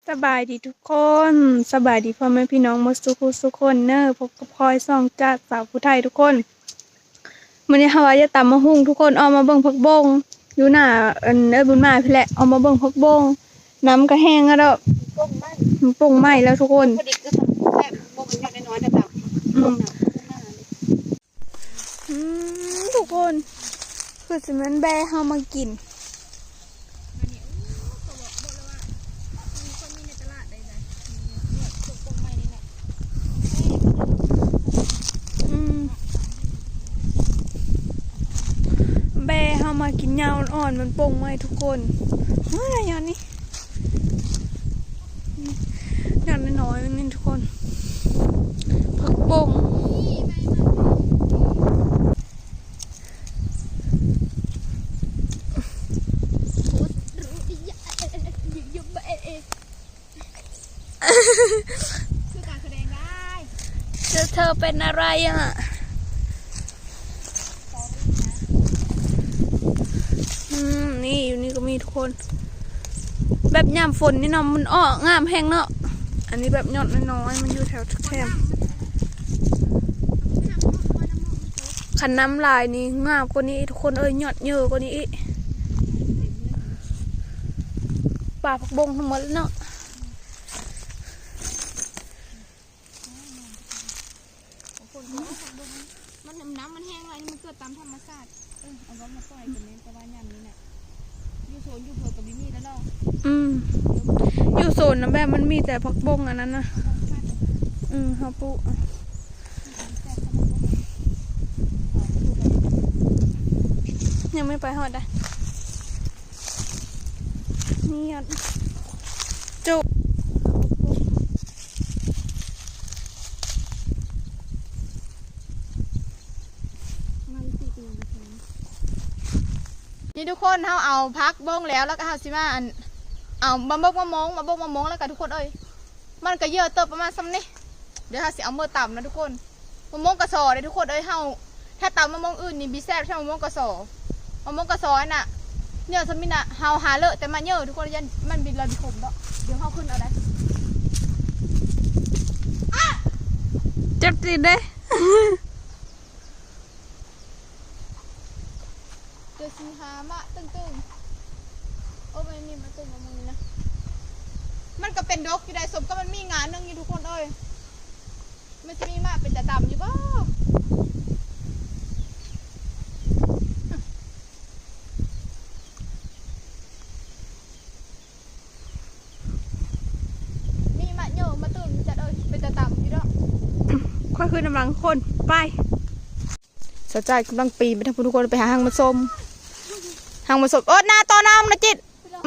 สบายดีทุกคนสบายดีพ่อแม่พี่น้องหมดทุกคนเนอะพบกับพลอยซองจากสาวผู้ไทยทุกคนมื้อนี้เฮาว่าจะตำมะฮุ่งทุกคนเอามาเบิ่งผักบงอยู่หน้าบุญมาพี่แหละเอามาเบิ่งผักบงน้ำก็แห้งแล้วมันปรุงไหม้แล้วทุกคนพอดีก็แค่บ่มันยอดน้อยๆแต่ทุกคนคือสิมันแบเฮามากินแบเฮามากินยาวอ่อนมันปรุงไหม้ทุกคนอะไรอย่างนี้อย่างน้อยๆนี่ทุกคนผักบงคือการแสดงได้เธอเป็นอะไรอ่ะนี่อยู่นี่ก็มีทุกคนแบบยามฝนนี่เนาะมันอ้องามแห้งเนาะอันนี้แบบยอดน้อยๆมันอยู่แถวแคมขันน้ำลายนี่งามกว่านี้ทุกคนเอ้ยยอดเยอะกว่านี้อีกป่าผักบงทั้งหมดเนาะมันน้ำมันแห้งอะไรมันเกิดตามธรรมชาติเอาไว้มาปล่อยกันนี้ประมาณอย่างนี้แหละอยู่โซนอยู่เผื่อกับบิมี่แล้วเนาะอยู่โซนนะแบบมันมีแต่ผักบงอันนั้นนะฮาปุยังไม่ไปหอดอ่ะนี่ยจุนี่ทุกคนเขาเอาพักบงแล้วก็เขาสิมาเอามะบกมะมงแล้วกันทุกคนเอ้ยมันก็เยอะเติบประมาณซ้ำนี่เดี๋ยวเขาสิเอามือต่ำนะทุกคนมะมงกระสอเลยทุกคนเอ้ยเขาถ้าต่ำมะมงอื่นนี่บีแซ่บใช่มะมงกระสอมะมงกระสอน่ะเยอะซ้ำนี่น่ะเขาหาเลอะแต่มันเยอะทุกคนยันมันบินเลยบินขมดอกเดี๋ยวเขาขึ้นเอาได้จับติดได้เดี๋ยวสิหามะตึงโอ้ไม่นี่มาตึงกับมึงนะมันก็เป็นดอกอยู่ได้สมก็มันมีงานนึงอยู่ทุกคนเอ้ยมันจะมีมะเป็นแต่ต่ำอยู่บ่มีมะเยอะมาตื่นจัดเอ้ยเป็นแต่ต่ำอยู่ดอกค่อยคืนกำลังคนไปสะใจกำลังปีนไปทางทุกคนไปหาหางมาส้มหางมาส้มหน้าต่อน้ำนะจิต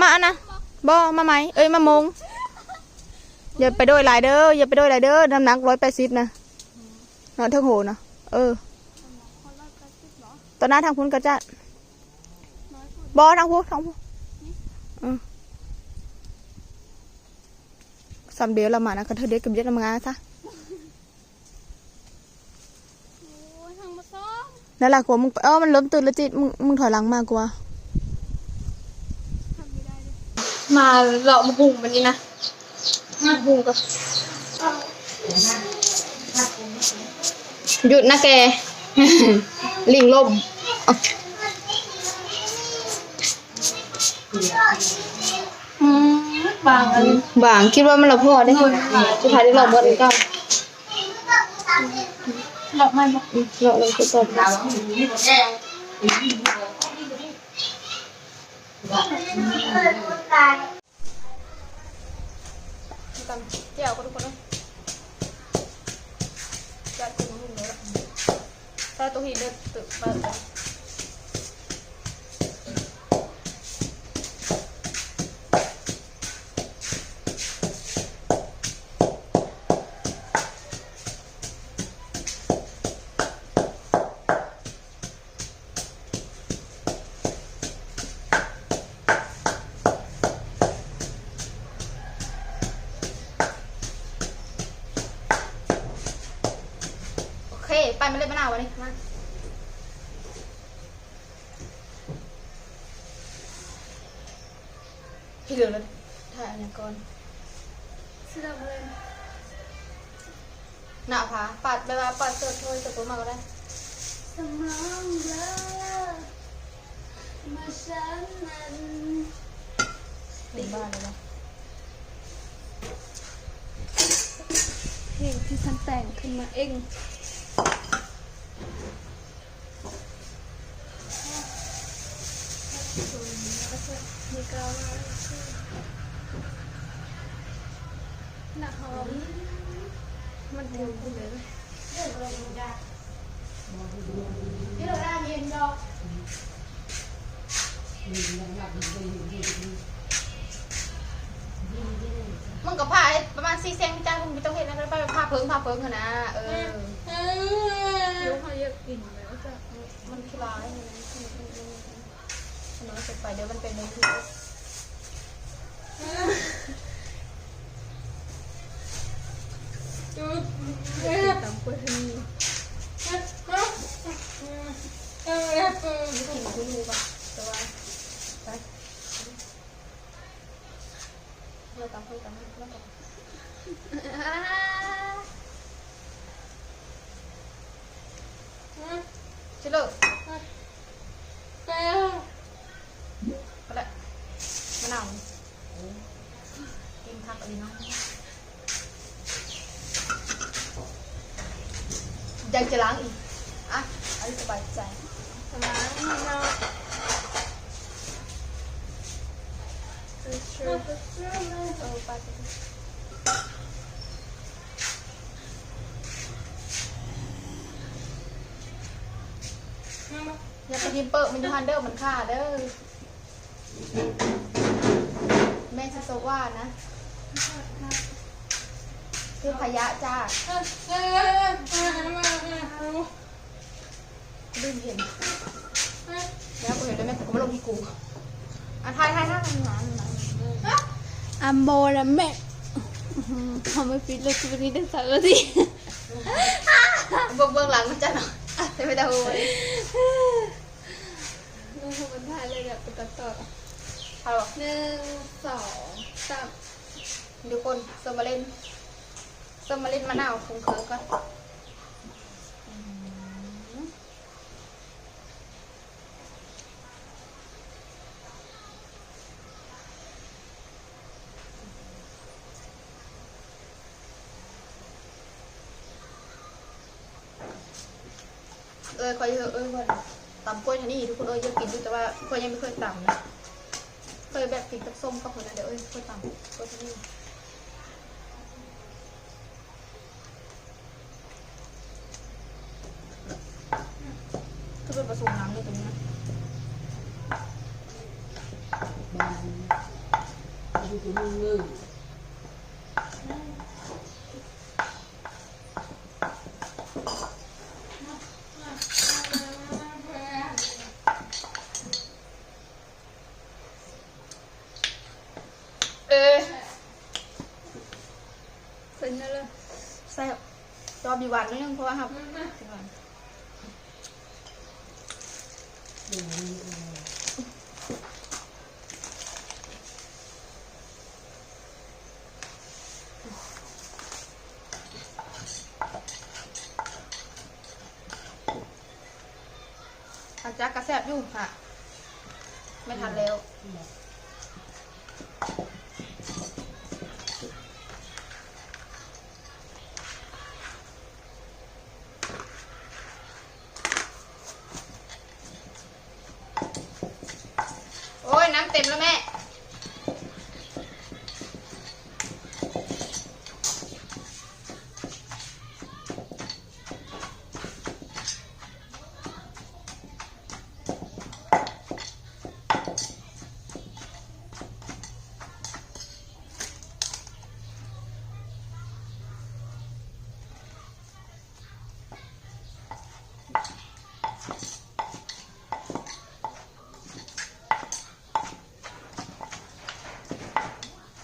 มานะบ่มาไหมเอ้ยมามงอย่าไปด้วยหลายเด้ออย่าไปด้วยหลายเด้อน้ำหนัก180นะนอนเท่าโหนะตอนหน้าทางพุ้นกระจัดบ่ทางพุ้นสามเดียวละมานะกันเธอเด็กกับเด็กทำงานซะนั่นแหละกลัวมึงมันล้มตื่นแล้วจิตมึงถอยหลังมากกว่ามาเลาะมะฮุ่งวันนี้นะมะฮุ่งก็หยุดนะแกลิงลมบางคิดว่ามันละพอได้สุดท้ายได้หลอกหมดเลยก็หลอกไม่หลอกเลยก็ตบเจียวก็ทุกคนเลยจัดตัวหุ่นเลยแต่ตัวหินเดือดตึกเปิดไปมาเลยมะนาววันนี้มาพี่เหลือแล้วถ่ายอันนี้ก่อน หน้าผาปัดไปว่าปัดเสื้อโทยตะกุมาก็ได้สมองเบลอมาฉันนั้น ถึงบ้านเลยนะ เพลงที่ฉันแต่งขึ้นมาเองมีกาวหนักหอมมันเต็มเลย นี่เราได้เย็นดอกมึงกับผ้าประมาณ4 เซนจ้ามึงไม่ต้องเห็นนะไปผ้าเพิงกันนะลูกเขาเยอะกินแล้วจ้ะ มันคล้ายมันเสร็จไปเดี๋ยวมันเป็นในที่ตำกล้วยที่นี่ กินคุณรู้ปะแต่ว่าไปเราตำแล้วกันชิลล์ไปละมะนาวกินผักอะไรเนาะยังจะล้างอีกอ่ะอันนี้สบายใจ สมานเราไปอย่าไปกินเปิดมันยูฮันเดอร์มันฆ่าเด้อแม่ชิโซว่านะคือพยะจ้าลืมเห็นแล้วกูเห็นแล้วแม่กูมาลงที่กูอ่ะทายหน้ามันหนา อัมโบและแม่ทำไม่ฟิตเลยคือวันนี้ได้สักที เบื้องหลังมันจะหน่อยไม่ได้หัวเลย น้องมันถ่ายเลยแบบตัดต่อ ทายหรอ 1 2 3ทุกคนเติมมาเล่นมะนาวคงเคิร์กก่อนคอยก่อนตำกล้วยนี่ทุกคนเยังกินอยู่แต่ว่าคอยยังไม่เคยตำนะเคยแบบกินกับส้มกับคนนั้นเดี๋ยวเคยตำกล้วยนี่คือเป็นผสมน้ำเลยตรงนี้นะอยู่ตรงนี้เลย เป็นนั่นเลย แซ่บจอบีหวานนิดนึงเพราะว่าครับอาจารย์กระแซบอยู่ค่ะไม่ทันแล้วโอ้ยน้ำเต็มแล้วแม่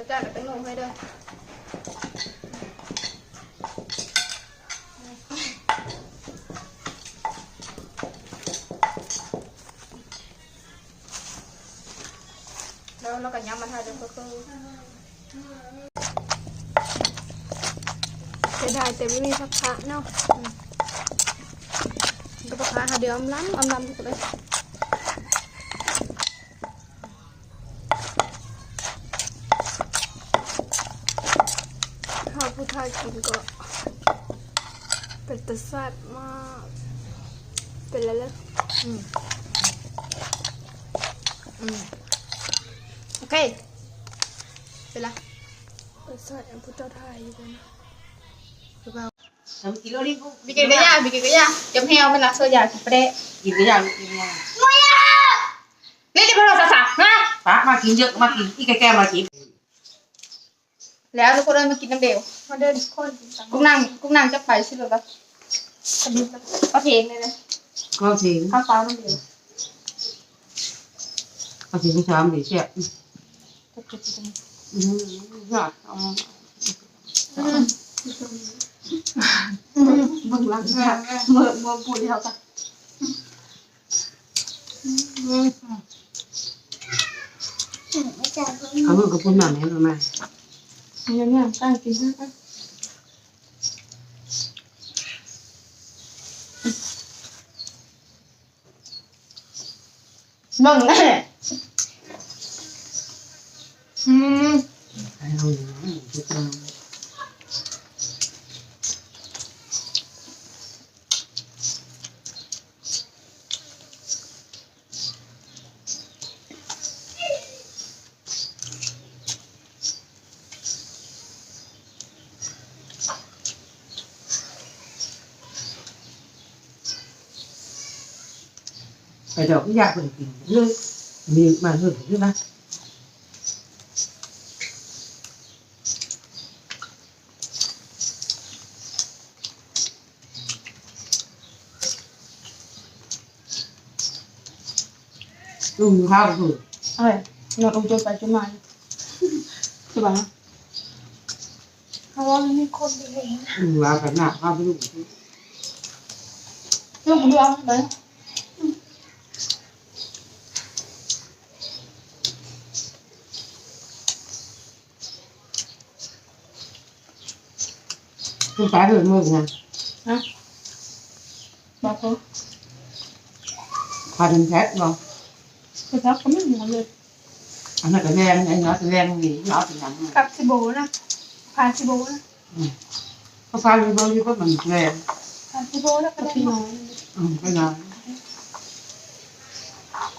อาจารย์ต้องลงให้ด้วยแล้วเราก็ย้ำมาทายด้วยก็คือ จะได้แต่ไม่มีผักคะเนาะก็ผักคะหาเดี๋ยวอำลำทุกคนเลยข้าวผู้ทายกินก็เป็นตะสัดมากเป็นแล้ว โอเคเป็นไร เป็นสัตว์อันผู้เจ้าไทยอยู่นะ ทำกินแล้วนี่ บิกินกระยาจำแฮวเป็นละโซยากินไปได้ กินก็ยังกินยัง นี่จะพอเราสักฮะ ป้ามากินเยอะมากินอีกแก่มากิน แล้วทุกคนเดินมากินน้ำเดียว มาเดินคนกินตัง กุ้งนั่งจะไปสิหรือเปล่าเอาเพลงเลยนะ ก็ถึง ข้าวเปล่าน้ำเดียว ก็ถึงชามดีเชียอยากเอา มึงรักมากเมื่อพูดที่เขาปะ เขาเมื่อกับคุณมาไหนมา เนี่ยตั้งกินนะมึงแน่ให้เราอยู่ทุกคน ไปดอกยาเป็นกินเลยมีมาเหื่อยใช่ไหมข้าวคือ อะไรนอนอุ้มจนไปจนมาใช่ปะ เพราะว่ามันมีคนไปเห็น ว่าขนาดข้าวไม่รู้ ลูกมึงดูเอาไป คุณป้าเดินมือไง ฮะบอกเขา พาเป็นแพ็คเนาะ คือทักเขาไม่เหมือนเลย อันนั้นก็แรงไอ้เนาะแรงดีเนาะเป็นยัง กับซิโบนะพาซิโบนะ เขาฟังอยู่บ้างอยู่ก็มันแรง พาซิโบแล้วก็ได้ พี่น้อง ก็นอน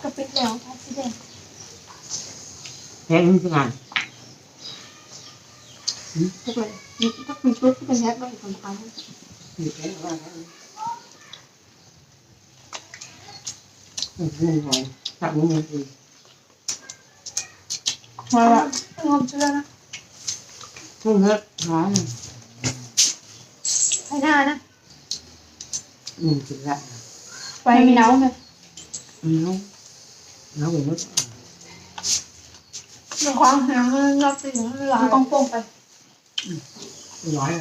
ก็ปิดแล้วพาซิเดน แรงนี่คืองาน ทุกคนถ้าคุณชุดที่เป็นแฮปปี้คนทำ มีแรงว่าแล้วไงจับมือมือดี มาละ งอมเชื่อนะ ทุ่งเล็กหา ไปหน้านะ กินละ ไปมีน้ำไหม น้ำเหมือนน้ เดี๋ยวความหางมันรับสิ่งที่หลาย ต้องโป่งไป ำร้อย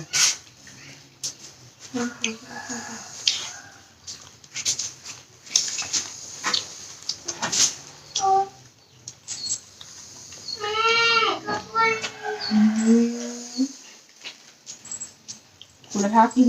คุณภาพกิน